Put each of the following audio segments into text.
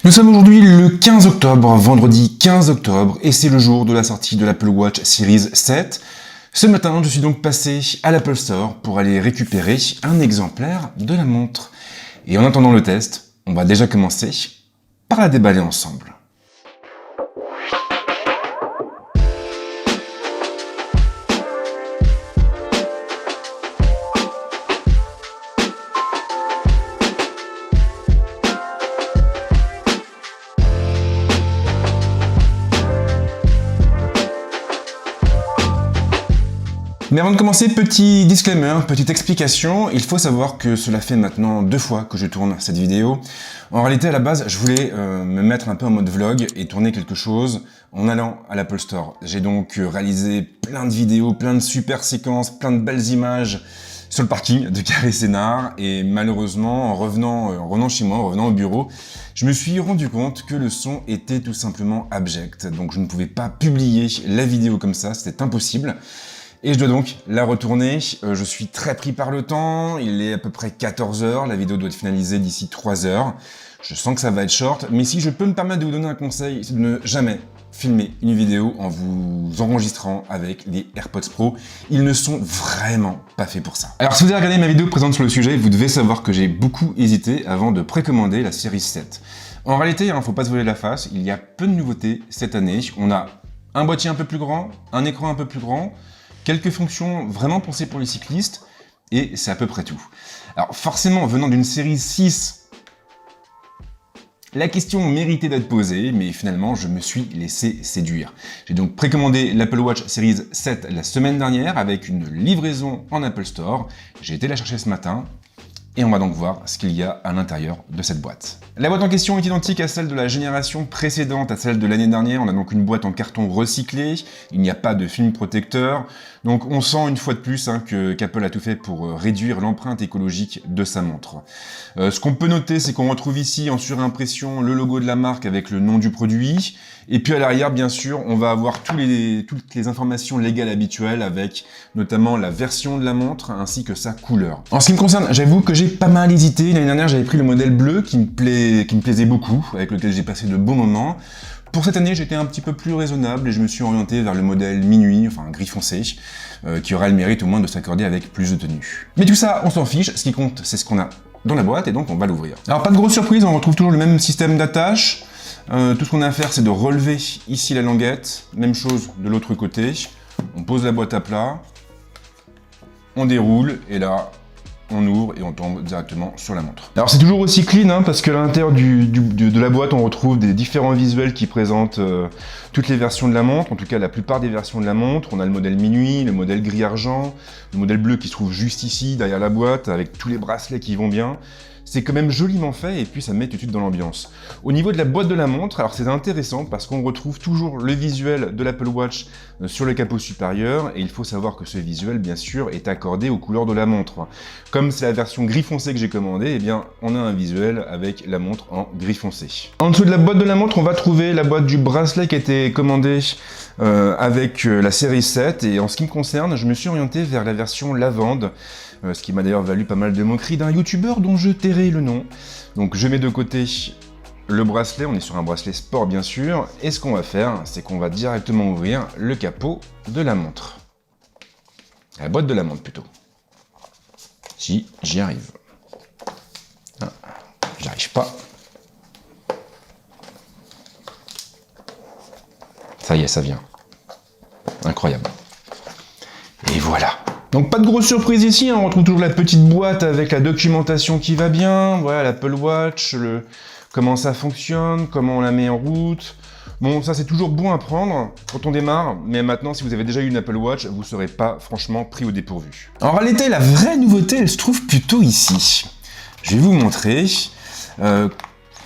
Nous sommes aujourd'hui le 15 octobre, vendredi 15 octobre, et c'est le jour de la sortie de l'Apple Watch Series 7. Ce matin, je suis donc passé à l'Apple Store pour aller récupérer un exemplaire de la montre. Et en attendant le test, on va déjà commencer par la déballer ensemble. Mais avant de commencer, petit disclaimer, petite explication, il faut savoir que cela fait maintenant 2 fois que je tourne cette vidéo. En réalité, à la base, je voulais me mettre un peu en mode vlog et tourner quelque chose en allant à l'Apple Store. J'ai donc réalisé plein de vidéos, plein de super séquences, plein de belles images sur le parking de Carré Sénart, et malheureusement, en revenant chez moi, en revenant au bureau, je me suis rendu compte que le son était tout simplement abject. Donc je ne pouvais pas publier la vidéo comme ça, c'était impossible. Et je dois donc la retourner. Je suis très pris par le temps, il est à peu près 14 h, la vidéo doit être finalisée d'ici 3 h. Je sens que ça va être short, mais si je peux me permettre de vous donner un conseil, c'est de ne jamais filmer une vidéo en vous enregistrant avec les AirPods Pro. Ils ne sont vraiment pas faits pour ça. Alors si vous avez regardé ma vidéo présente sur le sujet, vous devez savoir que j'ai beaucoup hésité avant de précommander la Series 7. En réalité, faut pas se voiler la face, il y a peu de nouveautés cette année. On a un boîtier un peu plus grand, un écran un peu plus grand, quelques fonctions vraiment pensées pour les cyclistes, et c'est à peu près tout. Alors forcément, venant d'une série 6, la question méritait d'être posée, mais finalement, je me suis laissé séduire. J'ai donc précommandé l'Apple Watch Series 7 la semaine dernière avec une livraison en Apple Store. J'ai été la chercher ce matin, et on va donc voir ce qu'il y a à l'intérieur de cette boîte. La boîte en question est identique à celle de la génération précédente, à celle de l'année dernière. On a donc une boîte en carton recyclé, il n'y a pas de film protecteur. Donc on sent une fois de plus qu'Apple a tout fait pour réduire l'empreinte écologique de sa montre. Ce qu'on peut noter, c'est qu'on retrouve ici en surimpression le logo de la marque avec le nom du produit. Et puis à l'arrière, bien sûr, on va avoir toutes les informations légales habituelles, avec notamment la version de la montre ainsi que sa couleur. En ce qui me concerne, j'avoue que j'ai pas mal hésité. L'année dernière, j'avais pris le modèle bleu qui me plaisait beaucoup, avec lequel j'ai passé de bons moments. Pour cette année, j'étais un petit peu plus raisonnable et je me suis orienté vers le modèle minuit, enfin gris foncé, qui aura le mérite au moins de s'accorder avec plus de tenue. Mais tout ça, on s'en fiche. Ce qui compte, c'est ce qu'on a dans la boîte, et donc on va l'ouvrir. Alors pas de grosse surprise, on retrouve toujours le même système d'attache. Tout ce qu'on a à faire, c'est de relever ici la languette. Même chose de l'autre côté. On pose la boîte à plat, on déroule, et là, on ouvre et on tombe directement sur la montre. Alors c'est toujours aussi clean, parce qu'à l'intérieur de la boîte, on retrouve des différents visuels qui présentent toutes les versions de la montre, en tout cas la plupart des versions de la montre. On a le modèle minuit, le modèle gris-argent, le modèle bleu qui se trouve juste ici, derrière la boîte, avec tous les bracelets qui vont bien. C'est quand même joliment fait, et puis ça me met tout de suite dans l'ambiance. Au niveau de la boîte de la montre, alors c'est intéressant parce qu'on retrouve toujours le visuel de l'Apple Watch sur le capot supérieur, et il faut savoir que ce visuel, bien sûr, est accordé aux couleurs de la montre. Comme c'est la version gris foncé que j'ai commandée, eh bien, on a un visuel avec la montre en gris foncé. En dessous de la boîte de la montre, on va trouver la boîte du bracelet qui a été commandée avec la série 7, et en ce qui me concerne, je me suis orienté vers la version lavande, ce qui m'a d'ailleurs valu pas mal de moqueries d'un youtubeur dont je tairai le nom. Donc je mets de côté le bracelet, on est sur un bracelet sport bien sûr, et ce qu'on va faire, c'est qu'on va directement ouvrir le capot de la montre. La boîte de la montre plutôt. Si j'y arrive. Ah, j'arrive pas. Ça y est, ça vient. Incroyable. Et voilà. Donc pas de grosse surprise ici, on retrouve toujours la petite boîte avec la documentation qui va bien, voilà l'Apple Watch, comment ça fonctionne, comment on la met en route. Bon, ça c'est toujours bon à prendre quand on démarre, mais maintenant si vous avez déjà eu une Apple Watch, vous ne serez pas franchement pris au dépourvu. En réalité, la vraie nouveauté, elle se trouve plutôt ici. Je vais vous montrer.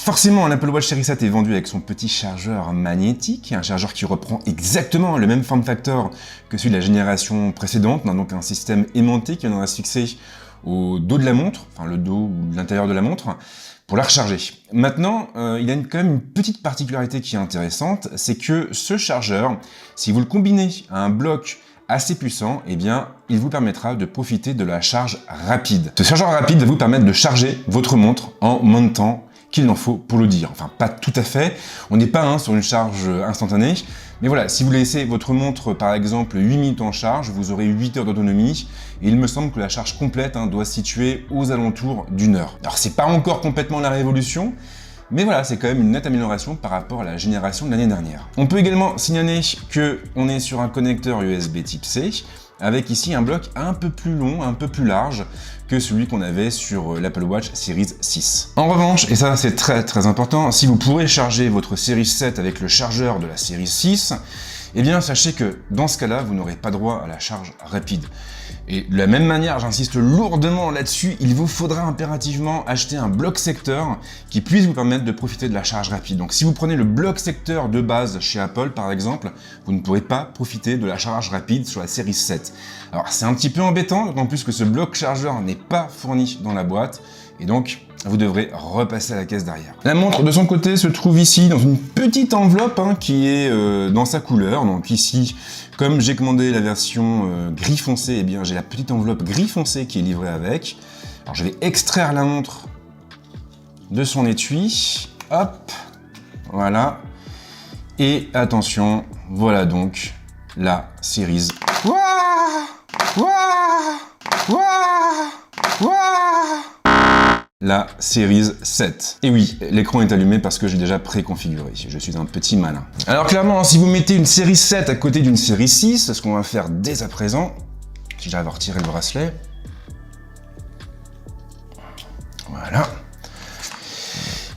Forcément, l'Apple Watch Series 7 est vendu avec son petit chargeur magnétique, un chargeur qui reprend exactement le même form factor que celui de la génération précédente. On a donc un système aimanté qui viendra se fixer au dos de la montre, enfin le dos ou l'intérieur de la montre, pour la recharger. Maintenant, il y a quand même une petite particularité qui est intéressante, c'est que ce chargeur, si vous le combinez à un bloc assez puissant, eh bien, il vous permettra de profiter de la charge rapide. Ce chargeur rapide va vous permettre de charger votre montre en moins de temps qu'il n'en faut pour le dire. Enfin, pas tout à fait, on n'est pas sur une charge instantanée, mais voilà, si vous laissez votre montre par exemple 8 minutes en charge, vous aurez 8 heures d'autonomie, et il me semble que la charge complète doit se situer aux alentours d'1 heure. Alors c'est pas encore complètement la révolution, mais voilà, c'est quand même une nette amélioration par rapport à la génération de l'année dernière. On peut également signaler qu'on est sur un connecteur USB type C, avec ici un bloc un peu plus long, un peu plus large que celui qu'on avait sur l'Apple Watch Series 6. En revanche, et ça c'est très important, si vous pourrez charger votre Series 7 avec le chargeur de la Series 6, eh bien sachez que dans ce cas-là, vous n'aurez pas droit à la charge rapide. Et de la même manière, j'insiste lourdement là-dessus, il vous faudra impérativement acheter un bloc secteur qui puisse vous permettre de profiter de la charge rapide. Donc si vous prenez le bloc secteur de base chez Apple par exemple, vous ne pourrez pas profiter de la charge rapide sur la série 7. Alors c'est un petit peu embêtant, d'autant plus que ce bloc chargeur n'est pas fourni dans la boîte, et donc vous devrez repasser à la caisse derrière. La montre de son côté se trouve ici dans une petite enveloppe qui est dans sa couleur. Donc ici, comme j'ai commandé la version gris foncé, eh bien j'ai la petite enveloppe gris foncé qui est livrée avec. Alors je vais extraire la montre de son étui. Hop, voilà. Et attention, voilà donc la Series. Wouah, wouah, wouah, wouah. La Series 7. Et oui, l'écran est allumé parce que j'ai déjà préconfiguré. Je suis un petit malin. Alors clairement, si vous mettez une Series 7 à côté d'une Series 6, ce qu'on va faire dès à présent, si j'arrive à retirer le bracelet, voilà,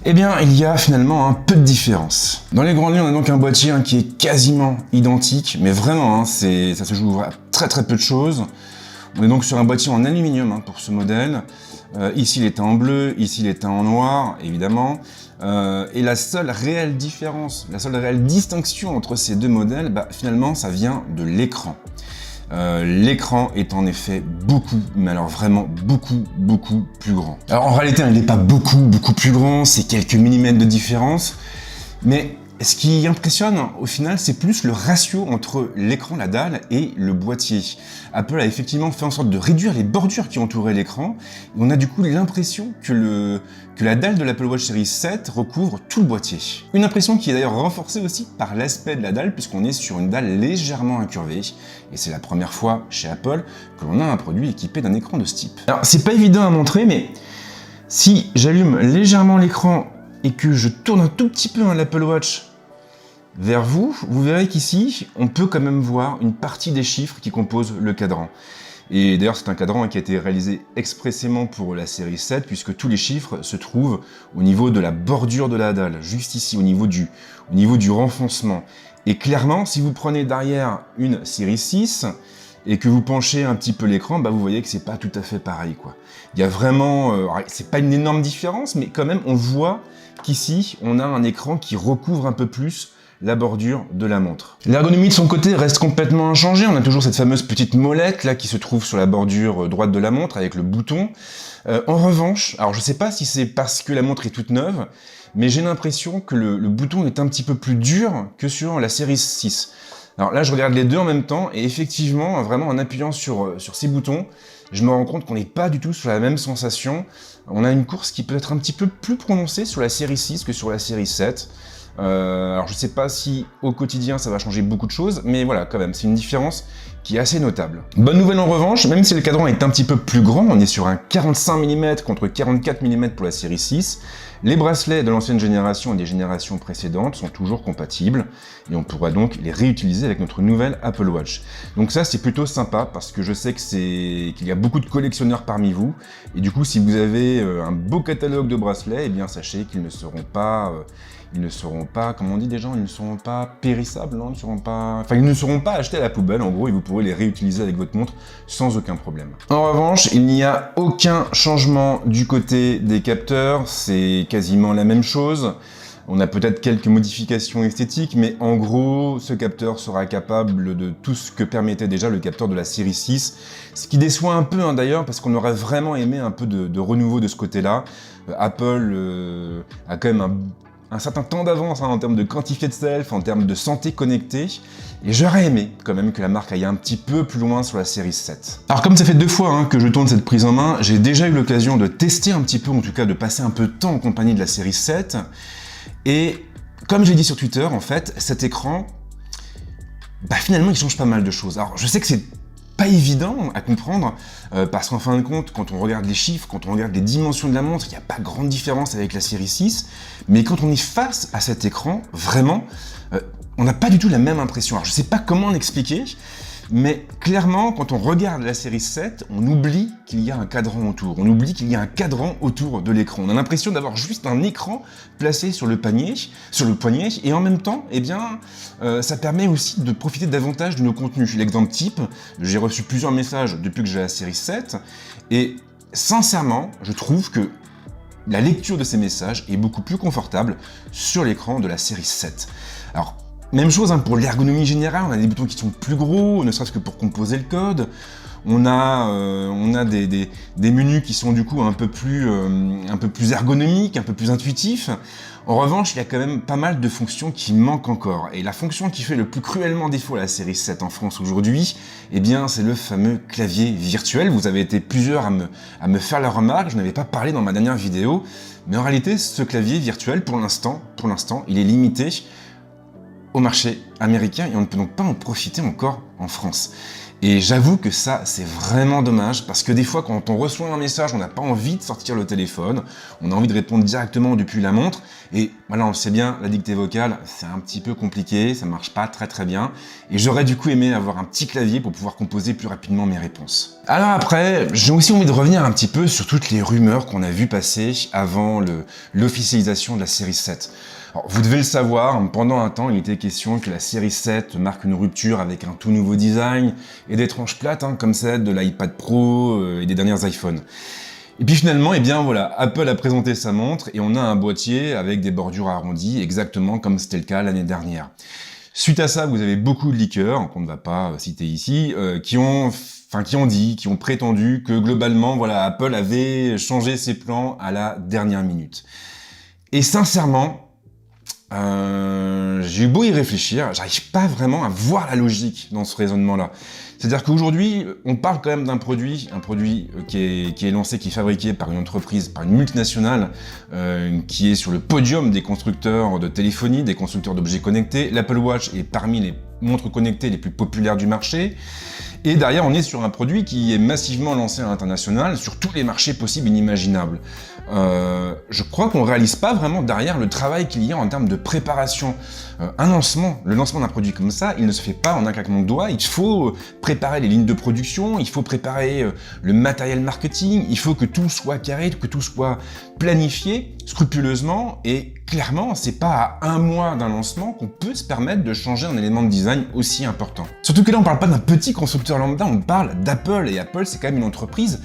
eh bien, il y a finalement un peu de différence. Dans les grandes lignes, on a donc un boîtier qui est quasiment identique, mais vraiment, ça se joue à très peu de choses. On est donc sur un boîtier en aluminium pour ce modèle. Ici, il est en bleu, ici, il est en noir, évidemment. Et la seule réelle différence, la seule réelle distinction entre ces deux modèles, finalement, ça vient de l'écran. L'écran est en effet beaucoup, mais alors vraiment beaucoup plus grand. Alors en réalité, il n'est pas beaucoup plus grand, c'est quelques millimètres de différence, mais ce qui impressionne, au final, c'est plus le ratio entre l'écran, la dalle, et le boîtier. Apple a effectivement fait en sorte de réduire les bordures qui entouraient l'écran, et on a du coup l'impression que la dalle de l'Apple Watch Series 7 recouvre tout le boîtier. Une impression qui est d'ailleurs renforcée aussi par l'aspect de la dalle, puisqu'on est sur une dalle légèrement incurvée, et c'est la première fois chez Apple que l'on a un produit équipé d'un écran de ce type. Alors, c'est pas évident à montrer, mais si j'allume légèrement l'écran et que je tourne un tout petit peu l'Apple Watch vers vous, vous verrez qu'ici, on peut quand même voir une partie des chiffres qui composent le cadran. Et d'ailleurs, c'est un cadran qui a été réalisé expressément pour la série 7, puisque tous les chiffres se trouvent au niveau de la bordure de la dalle, juste ici, au niveau du renfoncement. Et clairement, si vous prenez derrière une série 6, et que vous penchez un petit peu l'écran, vous voyez que c'est pas tout à fait pareil, quoi. Il y a vraiment, c'est pas une énorme différence, mais quand même, on voit qu'ici, on a un écran qui recouvre un peu plus la bordure de la montre. L'ergonomie de son côté reste complètement inchangée, on a toujours cette fameuse petite molette là qui se trouve sur la bordure droite de la montre avec le bouton. En revanche, alors je sais pas si c'est parce que la montre est toute neuve, mais j'ai l'impression que le bouton est un petit peu plus dur que sur la série 6. Alors là je regarde les deux en même temps et effectivement, vraiment en appuyant sur ces boutons, je me rends compte qu'on n'est pas du tout sur la même sensation. On a une course qui peut être un petit peu plus prononcée sur la série 6 que sur la série 7. Alors je sais pas si au quotidien ça va changer beaucoup de choses, mais voilà, quand même, c'est une différence qui est assez notable. Bonne nouvelle en revanche, même si le cadran est un petit peu plus grand, on est sur un 45 mm contre 44 mm pour la série 6, les bracelets de l'ancienne génération et des générations précédentes sont toujours compatibles, et on pourra donc les réutiliser avec notre nouvelle Apple Watch. Donc ça c'est plutôt sympa, parce que je sais qu'il y a beaucoup de collectionneurs parmi vous, et du coup si vous avez un beau catalogue de bracelets, eh bien sachez qu'ils ne seront pas, comme on dit des gens, ils ne seront pas périssables, non, ils ne seront pas achetés à la poubelle, en gros, et vous pourrez les réutiliser avec votre montre sans aucun problème. En revanche, il n'y a aucun changement du côté des capteurs, c'est quasiment la même chose. On a peut-être quelques modifications esthétiques, mais en gros, ce capteur sera capable de tout ce que permettait déjà le capteur de la série 6, ce qui déçoit un peu d'ailleurs, parce qu'on aurait vraiment aimé un peu de renouveau de ce côté-là. Apple a quand même un certain temps d'avance en termes de quantifié de self, en termes de santé connectée, et j'aurais aimé quand même que la marque aille un petit peu plus loin sur la série 7. Alors comme ça fait 2 fois que je tourne cette prise en main, j'ai déjà eu l'occasion de tester un petit peu, en tout cas de passer un peu de temps en compagnie de la série 7, et comme j'ai dit sur Twitter, en fait, cet écran, finalement il change pas mal de choses. Alors je sais que c'est pas évident à comprendre, parce qu'en fin de compte, quand on regarde les chiffres, quand on regarde les dimensions de la montre, il n'y a pas grande différence avec la série 6, mais quand on est face à cet écran, vraiment, on n'a pas du tout la même impression. Alors je sais pas comment l'expliquer, mais clairement, quand on regarde la série 7, on oublie qu'il y a un cadran autour. On oublie qu'il y a un cadran autour de l'écran. On a l'impression d'avoir juste un écran placé sur le poignet, et en même temps, ça permet aussi de profiter davantage de nos contenus. L'exemple type, j'ai reçu plusieurs messages depuis que j'ai la série 7, et sincèrement, je trouve que la lecture de ces messages est beaucoup plus confortable sur l'écran de la série 7. Alors, même chose pour l'ergonomie générale, on a des boutons qui sont plus gros, ne serait-ce que pour composer le code. On a des menus qui sont du coup un peu plus ergonomiques, un peu plus intuitifs. En revanche, il y a quand même pas mal de fonctions qui manquent encore. Et la fonction qui fait le plus cruellement défaut à la série 7 en France aujourd'hui, c'est le fameux clavier virtuel. Vous avez été plusieurs à me faire la remarque, je n'avais pas parlé dans ma dernière vidéo, mais en réalité, ce clavier virtuel, pour l'instant, il est limité au marché américain et on ne peut donc pas en profiter encore en France. Et j'avoue que ça, c'est vraiment dommage, parce que des fois, quand on reçoit un message, on n'a pas envie de sortir le téléphone, on a envie de répondre directement depuis la montre, et voilà, on le sait bien, la dictée vocale, c'est un petit peu compliqué, ça marche pas très bien, et j'aurais du coup aimé avoir un petit clavier pour pouvoir composer plus rapidement mes réponses. Alors après, j'ai aussi envie de revenir un petit peu sur toutes les rumeurs qu'on a vues passer avant l'officialisation de la série 7. Alors, vous devez le savoir, pendant un temps, il était question que la série 7 marque une rupture avec un tout nouveau design et des tranches plates, comme celle de l'iPad Pro et des derniers iPhones. Et puis finalement, Apple a présenté sa montre et on a un boîtier avec des bordures arrondies, exactement comme c'était le cas l'année dernière. Suite à ça, vous avez beaucoup de leakers, qu'on ne va pas citer ici, qui ont prétendu que globalement, Apple avait changé ses plans à la dernière minute. Et sincèrement, j'ai eu beau y réfléchir, j'arrive pas vraiment à voir la logique dans ce raisonnement-là. C'est-à-dire qu'aujourd'hui, on parle quand même d'un produit qui est lancé, qui est fabriqué par une entreprise, par une multinationale, qui est sur le podium des constructeurs de téléphonie, des constructeurs d'objets connectés. L'Apple Watch est parmi les montres connectées les plus populaires du marché. Et derrière, on est sur un produit qui est massivement lancé à l'international, sur tous les marchés possibles et inimaginables. Je crois qu'on ne réalise pas vraiment derrière le travail qu'il y a en termes de préparation. Le lancement d'un produit comme ça, il ne se fait pas en un claquement de doigts. Il faut préparer les lignes de production, il faut préparer le matériel marketing, il faut que tout soit carré, que tout soit planifié scrupuleusement, et clairement, c'est pas à un mois d'un lancement qu'on peut se permettre de changer un élément de design aussi important. Surtout que là, on parle pas d'un petit constructeur lambda, on parle d'Apple, et Apple, c'est quand même une entreprise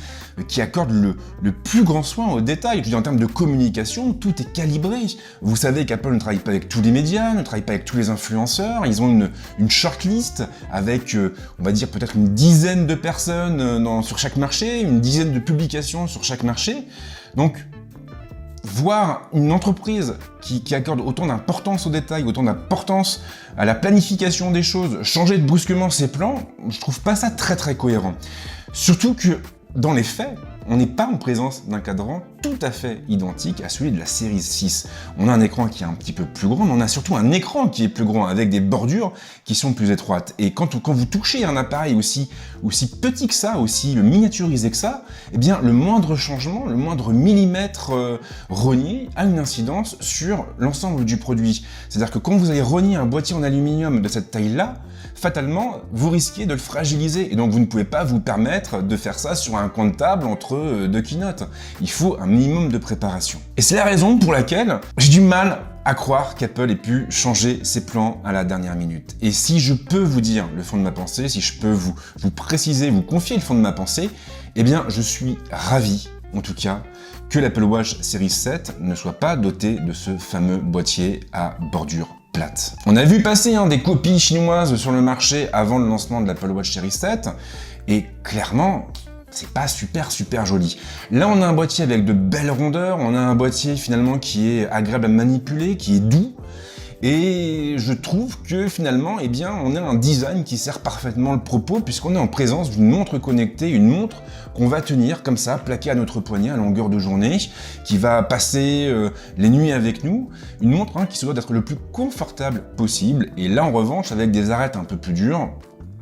qui accorde le plus grand soin aux détails. Je veux dire, en termes de communication, tout est calibré. Vous savez qu'Apple ne travaille pas avec tous les médias, ne travaille pas avec tous les influenceurs, ils ont une shortlist avec, on va dire, peut-être une dizaine de personnes sur chaque marché, une dizaine de publications sur chaque marché. Donc, voir une entreprise qui accorde autant d'importance aux détails, autant d'importance à la planification des choses, changer brusquement ses plans, je trouve pas ça très cohérent. Surtout que, dans les faits, on n'est pas en présence d'un cadran tout à fait identique à celui de la série 6. On a un écran qui est un petit peu plus grand, mais on a surtout un écran qui est plus grand, avec des bordures qui sont plus étroites. Et quand vous touchez un appareil aussi petit que ça, aussi miniaturisé que ça, le moindre changement, le moindre millimètre rogné a une incidence sur l'ensemble du produit. C'est-à-dire que quand vous allez rogner un boîtier en aluminium de cette taille-là, fatalement, vous risquez de le fragiliser. Et donc, vous ne pouvez pas vous permettre de faire ça sur un coin de table entre 2 keynotes. Il faut un minimum de préparation. Et c'est la raison pour laquelle j'ai du mal à croire qu'Apple ait pu changer ses plans à la dernière minute. Et si je peux vous dire le fond de ma pensée, si je peux vous préciser, vous confier le fond de ma pensée, je suis ravi, en tout cas, que l'Apple Watch Series 7 ne soit pas doté de ce fameux boîtier à bordure plate. On a vu passer des copies chinoises sur le marché avant le lancement de l'Apple Watch Series 7, et clairement, c'est pas super joli. Là, on a un boîtier avec de belles rondeurs, on a un boîtier finalement qui est agréable à manipuler, qui est doux. Et je trouve que finalement, eh bien, on a un design qui sert parfaitement le propos puisqu'on est en présence d'une montre connectée, une montre qu'on va tenir comme ça, plaquée à notre poignet à longueur de journée, qui va passer les nuits avec nous. Une montre qui se doit d'être le plus confortable possible. Et là, en revanche, avec des arêtes un peu plus dures,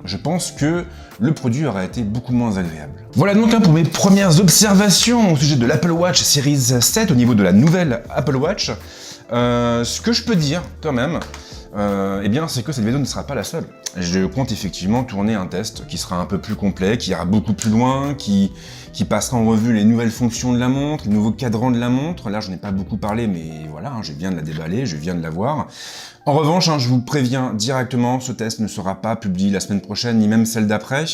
je pense que le produit aurait été beaucoup moins agréable. Voilà donc pour mes premières observations au sujet de l'Apple Watch Series 7 au niveau de la nouvelle Apple Watch. Ce que je peux dire quand même, eh bien, c'est que cette vidéo ne sera pas la seule. Je compte effectivement tourner un test qui sera un peu plus complet, qui ira beaucoup plus loin, qui passera en revue les nouvelles fonctions de la montre, les nouveaux cadrans de la montre. Là, je n'ai pas beaucoup parlé, mais voilà, je viens de la déballer, je viens de la voir. En revanche, je vous préviens directement, ce test ne sera pas publié la semaine prochaine, ni même celle d'après.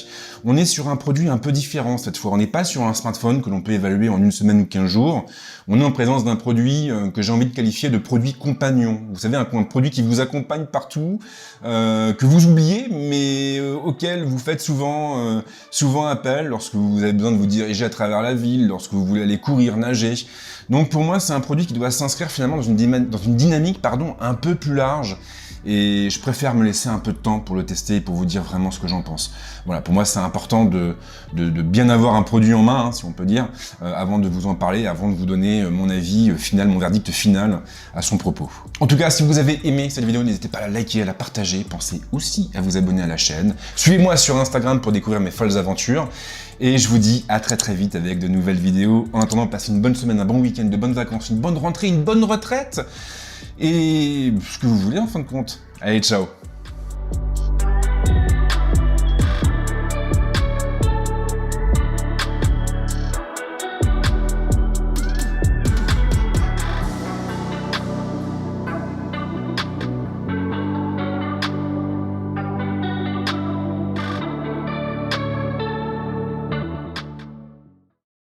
On est sur un produit un peu différent cette fois. On n'est pas sur un smartphone que l'on peut évaluer en une semaine ou 15 jours. On est en présence d'un produit que j'ai envie de qualifier de produit compagnon. Vous savez, un produit qui vous accompagne partout, que vous oubliez, mais auquel vous faites souvent appel lorsque vous avez besoin de vous diriger à travers la ville, lorsque vous voulez aller courir, nager. Donc pour moi, c'est un produit qui doit s'inscrire finalement dans une dynamique un peu plus large. Et je préfère me laisser un peu de temps pour le tester et pour vous dire vraiment ce que j'en pense. Voilà, pour moi c'est important de bien avoir un produit en main, si on peut dire, avant de vous en parler, avant de vous donner mon avis final, mon verdict final à son propos. En tout cas, si vous avez aimé cette vidéo, n'hésitez pas à la liker, à la partager, pensez aussi à vous abonner à la chaîne. Suivez-moi sur Instagram pour découvrir mes folles aventures. Et je vous dis à très vite avec de nouvelles vidéos. En attendant, passez une bonne semaine, un bon week-end, de bonnes vacances, une bonne rentrée, une bonne retraite. Et ce que vous voulez en fin de compte. Allez, ciao!